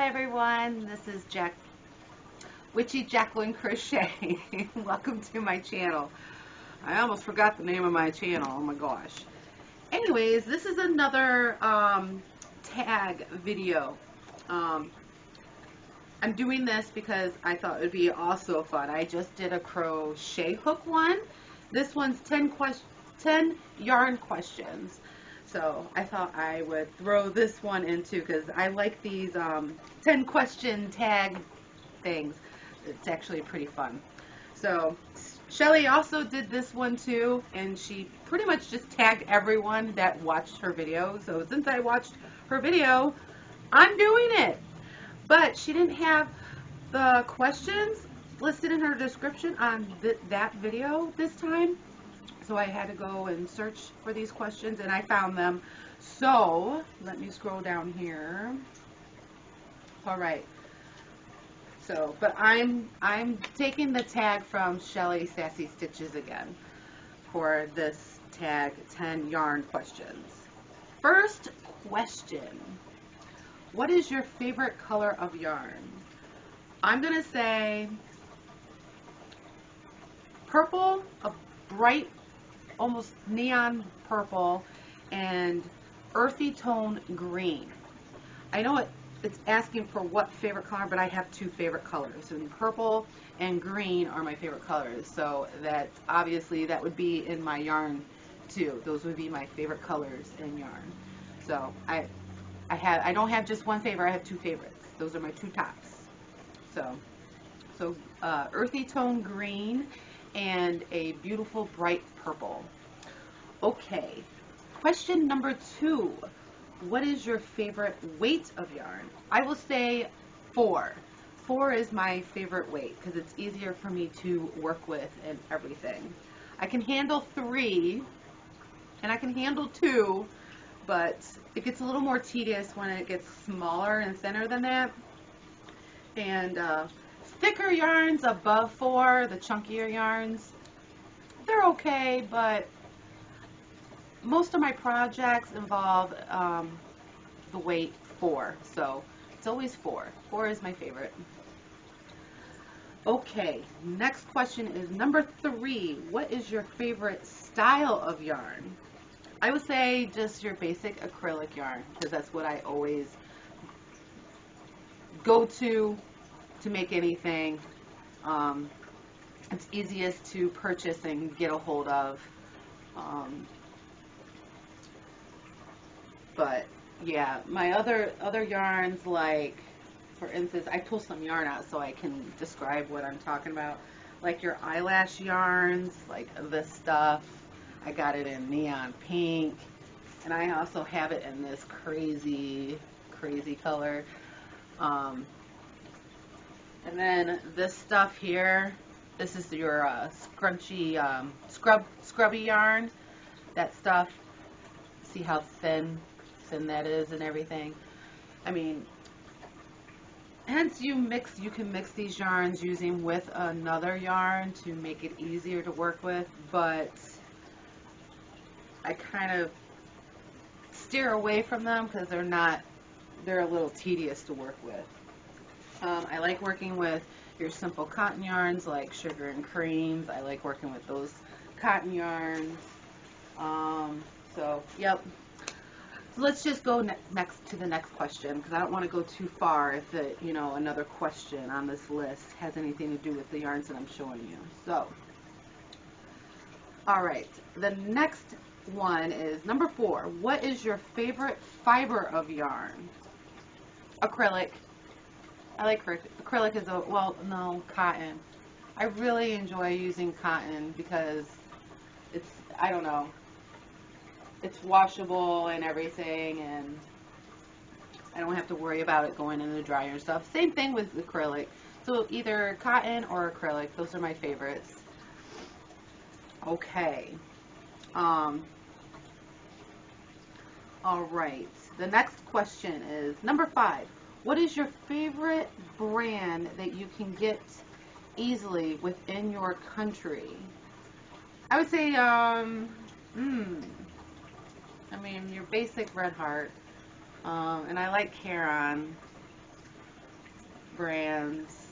everyone, this is Witchy Jacqueline Crochet. Welcome to my channel. I almost forgot the name of my channel, oh my gosh. Anyways, this is another tag video. I'm doing this because I thought it would be also fun. I just did a crochet hook one. This one's 10 yarn questions. So I thought I would throw this one into because I like these 10 question tag things. It's actually pretty fun. So Shelley also did this one too, and she pretty much just tagged everyone that watched her video. So since I watched her video, I'm doing it. But she didn't have the questions listed in her description on that video this time. So I had to go and search for these questions, and I found them. So let me scroll down here. All right. So, but I'm taking the tag from Shelley'sSassyStitches again for this tag 10 yarn questions. First question: what is your favorite color of yarn? I'm gonna say purple, a bright, almost neon purple, and earthy tone green. I know it's asking for what favorite color, but I have two favorite colors, and purple and green are my favorite colors. So that obviously that would be in my yarn too. Those would be my favorite colors in yarn. So I don't have just one favorite. I have two favorites. Those are my two tops. So earthy tone green and a beautiful bright purple. Okay, question number 2. What is your favorite weight of yarn? I will say 4. 4 is my favorite weight because it's easier for me to work with and everything. I can handle 3 and I can handle 2, but it gets a little more tedious when it gets smaller and thinner than that. And thicker yarns above 4, the chunkier yarns, they're okay, but most of my projects involve the weight 4, so it's always 4. 4 is my favorite. Okay, next question is number 3. What is your favorite style of yarn? I would say just your basic acrylic yarn, because that's what I always go to make anything. It's easiest to purchase and get a hold of. But yeah, my other yarns, like for instance, I pull some yarn out so I can describe what I'm talking about. Like your eyelash yarns, like this stuff, I got it in neon pink, and I also have it in this crazy color. And then this stuff here, this is your scrunchy scrubby yarn. That stuff, see how thin that is and everything. I mean, hence you can mix these yarns using with another yarn to make it easier to work with, but I kind of steer away from them because they're a little tedious to work with. I like working with your simple cotton yarns like sugar and creams. I like working with those cotton yarns. So yep. So let's just go next to the next question, because I don't want to go too far if another question on this list has anything to do with the yarns that I'm showing you. So, all right, the next one is number 4. What is your favorite fiber of yarn? Acrylic. I like acrylic is cotton. I really enjoy using cotton because it's, I don't know, it's washable and everything, and I don't have to worry about it going in the dryer and stuff. Same thing with acrylic. So either cotton or acrylic, those are my favorites. Okay. All right. The next question is number 5. What is your favorite brand that you can get easily within your country? I would say, I mean, your basic Red Heart, and I like Caron. brands.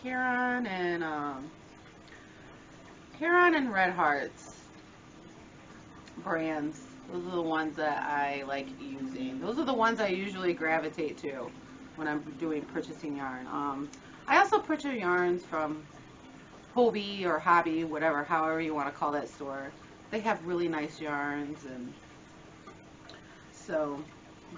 Huron and Red Hearts brands. Those are the ones that I like using. Those are the ones I usually gravitate to when I'm doing purchasing yarn. I also purchase yarns from Hobby or Hobby, whatever, however you want to call that store. They have really nice yarns, and so,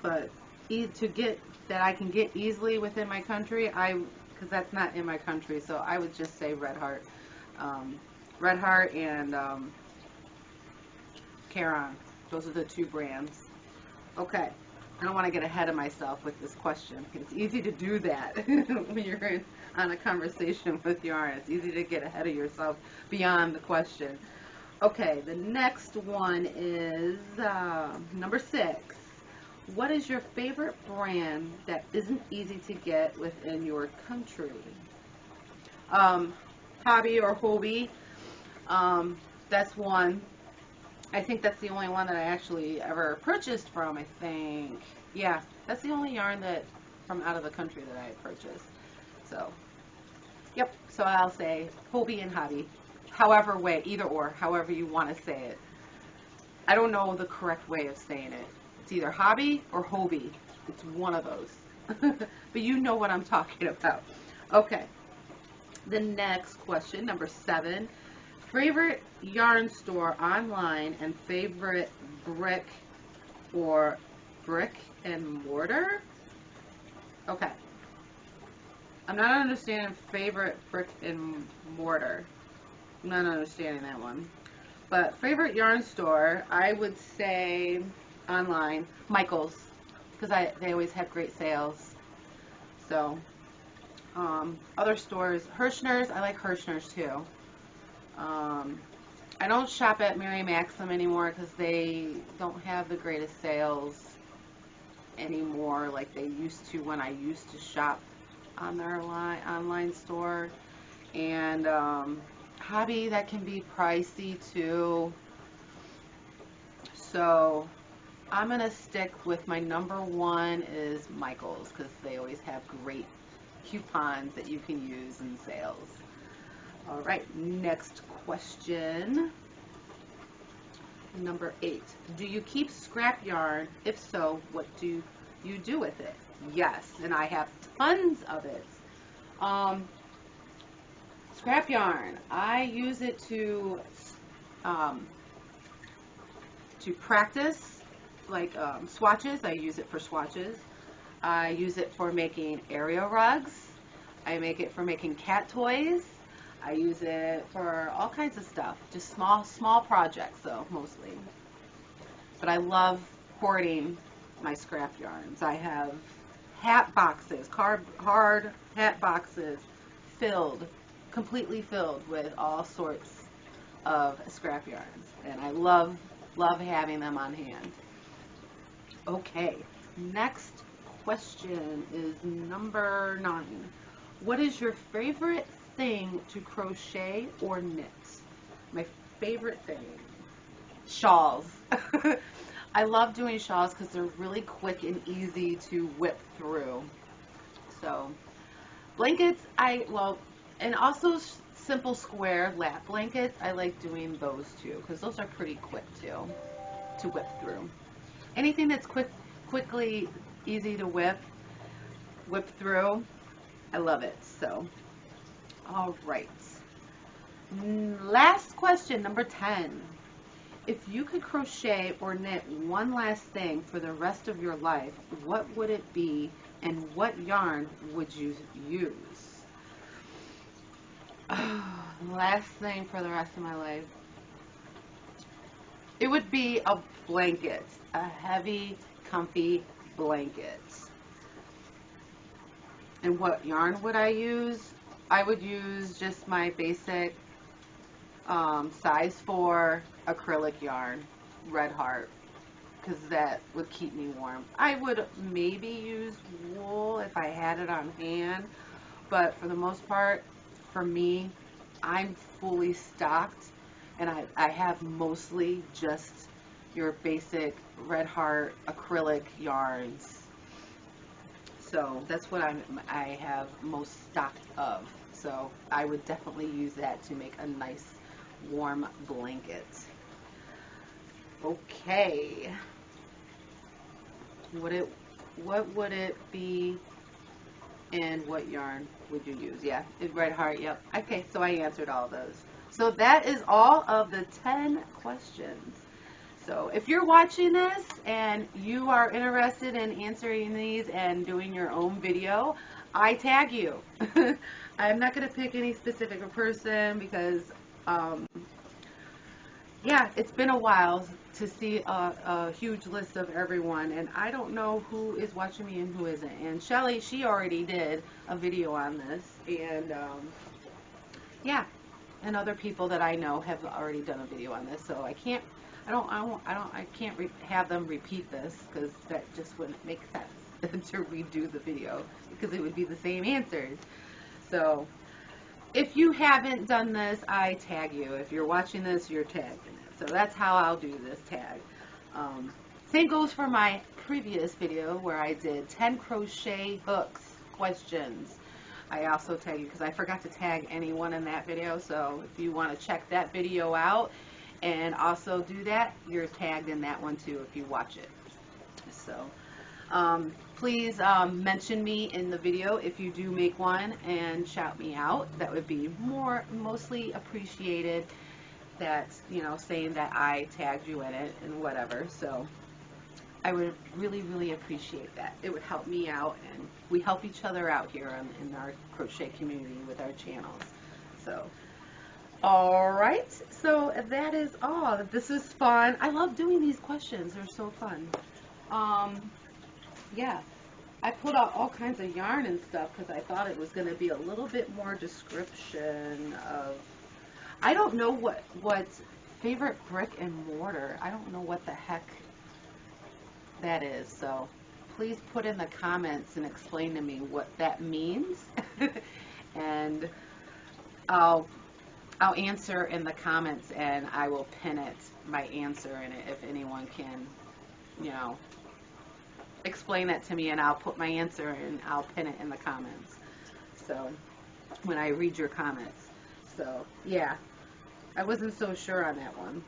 but to get that I can get easily within my country, because that's not in my country, so I would just say Red Heart. Red Heart and Caron. Those are the two brands. Okay. I don't want to get ahead of myself with this question. It's easy to do that when you're on a conversation with yarn. It's easy to get ahead of yourself beyond the question. Okay, the next one is number 6. What is your favorite brand that isn't easy to get within your country? Hobby or Hobby. That's one. I think that's the only one that I actually ever purchased from, I think. Yeah, that's the only yarn that from out of the country that I purchased. So, yep, so I'll say Hobby and Hobby. However way, either or, however you want to say it. I don't know the correct way of saying it. It's either Hobby or Hobby. It's one of those. But you know what I'm talking about. Okay. The next question, number 7. Favorite yarn store online and favorite brick and mortar? Okay. I'm not understanding favorite brick and mortar. I'm not understanding that one. But favorite yarn store, I would say online, Michael's, because they always have great sales. So, other stores, Hirschner's, I like Hirschner's too. I don't shop at Mary Maxim anymore because they don't have the greatest sales anymore like they used to when I used to shop on their online store. And Hobby, that can be pricey too. So I'm going to stick with my number 1 is Michael's because they always have great coupons that you can use in sales. All right, next question. Number 8. Do you keep scrap yarn? If so, what do you do with it? Yes, and I have tons of it. Scrap yarn. I use it to practice, like swatches. I use it for swatches. I use it for making area rugs. I make it for making cat toys. I use it for all kinds of stuff, just small projects though, mostly. But I love hoarding my scrap yarns. I have hat boxes, hard hat boxes completely filled with all sorts of scrap yarns. And I love having them on hand. Okay, next question is number 9. What is your favorite thing to crochet or knit? My favorite thing, shawls. I love doing shawls because they're really quick and easy to whip through. So blankets, and also simple square lap blankets, I like doing those too because those are pretty quick too to whip through. Anything that's quickly easy to whip through, I love it. So all right. Last question, number 10. If you could crochet or knit one last thing for the rest of your life, what would it be and what yarn would you use? Last thing for the rest of my life. It would be a blanket, a heavy, comfy blanket. And what yarn would I use? I would use just my basic size 4 acrylic yarn, Red Heart, because that would keep me warm. I would maybe use wool if I had it on hand, but for the most part, for me, I'm fully stocked, and I have mostly just your basic Red Heart acrylic yarns. So that's what I have most stocked of. So I would definitely use that to make a nice warm blanket. Okay. What would it be, and what yarn would you use? Yeah, Red Heart, yep. Okay, so I answered all those. So that is all of the 10 questions. So if you're watching this and you are interested in answering these and doing your own video, I tag you. I'm not going to pick any specific person because, yeah, it's been a while to see a huge list of everyone, and I don't know who is watching me and who isn't. And Shelley, she already did a video on this, and yeah, and other people that I know have already done a video on this. So I can't have them repeat this because that just wouldn't make sense to redo the video because it would be the same answers. So if you haven't done this, I tag you. If you're watching this, you're tagging it. So that's how I'll do this tag. Same goes for my previous video where I did 10 crochet hooks questions. I also tag you because I forgot to tag anyone in that video. So if you want to check that video out and also do that, you're tagged in that one too if you watch it. So please mention me in the video if you do make one and shout me out. That would be mostly appreciated. That's, you know, saying that I tagged you in it and whatever. So I would really appreciate that. It would help me out, and we help each other out here in our crochet community with our channels. So alright, so that is all. This is fun. I love doing these questions. They're so fun. Yeah, I put out all kinds of yarn and stuff because I thought it was going to be a little bit more description of, I don't know what favorite brick and mortar, I don't know what the heck that is. So please put in the comments and explain to me what that means. And I'll answer in the comments, and I will pin it, my answer in it, if anyone can, you know, explain that to me, and I'll put my answer and I'll pin it in the comments. So when I read your comments. So yeah, I wasn't so sure on that one.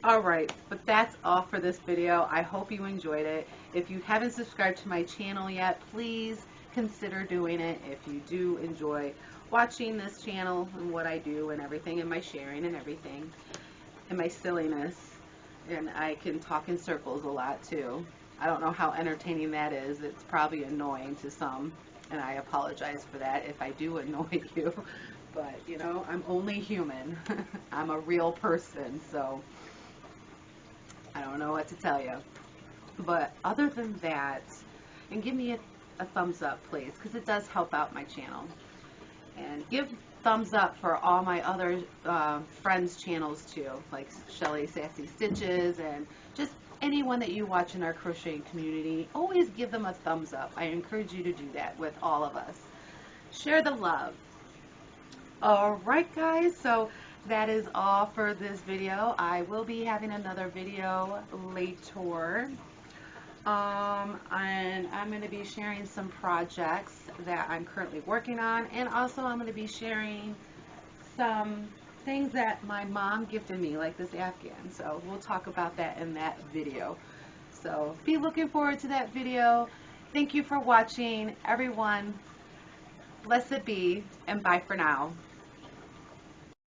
Alright, but that's all for this video. I hope you enjoyed it. If you haven't subscribed to my channel yet, please consider doing it if you do enjoy watching this channel and what I do and everything, and my sharing and everything, and my silliness. And I can talk in circles a lot too. I don't know how entertaining that is. It's probably annoying to some, and I apologize for that if I do annoy you. But, you know, I'm only human. I'm a real person, so I don't know what to tell you. But other than that, and give me a thumbs up, please, because it does help out my channel. And give thumbs up for all my other friends' channels too, like Shelley'sSassyStitches, and just anyone that you watch in our crocheting community. Always give them a thumbs up. I encourage you to do that with all of us. Share the love. Alright guys, so that is all for this video. I will be having another video later. And I'm going to be sharing some projects that I'm currently working on, and also I'm going to be sharing some things that my mom gifted me, like this Afghan. So we'll talk about that in that video. So be looking forward to that video. Thank you for watching, everyone. Blessed be, and bye for now.